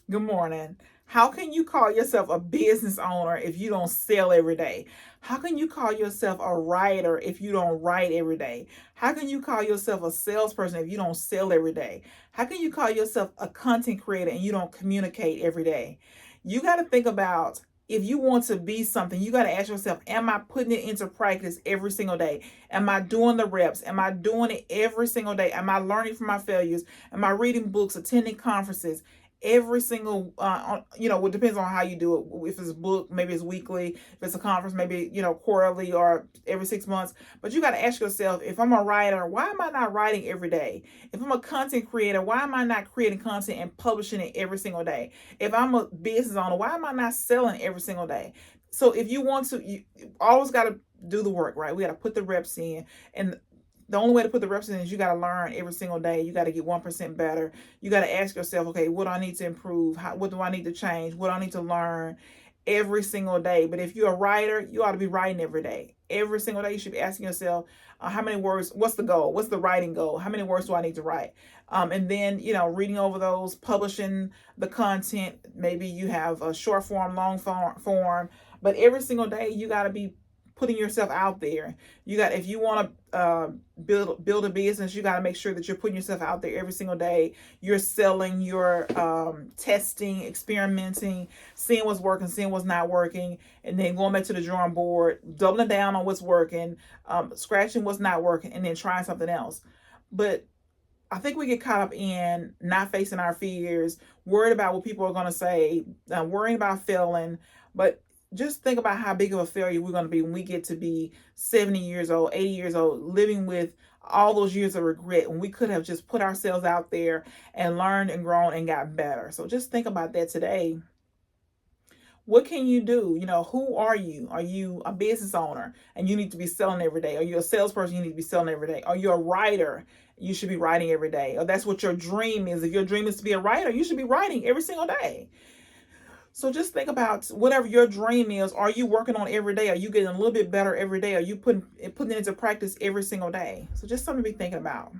Good morning. How can you call yourself a business owner if you don't sell every day? How can you call yourself a writer if you don't write every day? How can you call yourself a salesperson if you don't sell every day? How can you call yourself a content creator and you don't communicate every day? You got to think about, if you want to be something, you got to ask yourself, am I putting it into practice every single day? Am I doing the reps? Am I doing it every single day? Am I learning from my failures? Am I reading books, attending conferences? Every single it depends on how you do it. If it's a book, maybe it's weekly. If it's a conference, maybe quarterly or every 6 months. But you got to ask yourself, if I'm a writer, why am I not writing every day? If I'm a content creator, why am I not creating content and publishing it every single day? If I'm a business owner, why am I not selling every single day? So if you want to, you always got to do the work, right? We got to put the reps in. And the only way to put the reps in is you got to learn every single day. You got to get 1% better. You got to ask yourself, okay, what do I need to improve? What do I need to change? What do I need to learn every single day? But if you're a writer, you ought to be writing every day. Every single day, you should be asking yourself, how many words? What's the goal? What's the writing goal? How many words do I need to write? And then, reading over those, publishing the content. Maybe you have a short form, long form. But every single day, you got to be putting yourself out there. If you want to build a business, you got to make sure that you're putting yourself out there every single day. You're selling, you're testing, experimenting, seeing what's working, seeing what's not working, and then going back to the drawing board, doubling down on what's working, scratching what's not working, and then trying something else. But I think we get caught up in not facing our fears, worried about what people are going to say, worrying about failing. But just think about how big of a failure we're going to be when we get to be 70 years old, 80 years old, living with all those years of regret when we could have just put ourselves out there and learned and grown and got better. So just think about that today. What can you do? Who are you? Are you a business owner and you need to be selling every day? Are you a salesperson? You need to be selling every day. Are you a writer? You should be writing every day. Or that's what your dream is. If your dream is to be a writer, you should be writing every single day. So just think about whatever your dream is. Are you working on every day? Are you getting a little bit better every day? Are you putting it into practice every single day? So just something to be thinking about.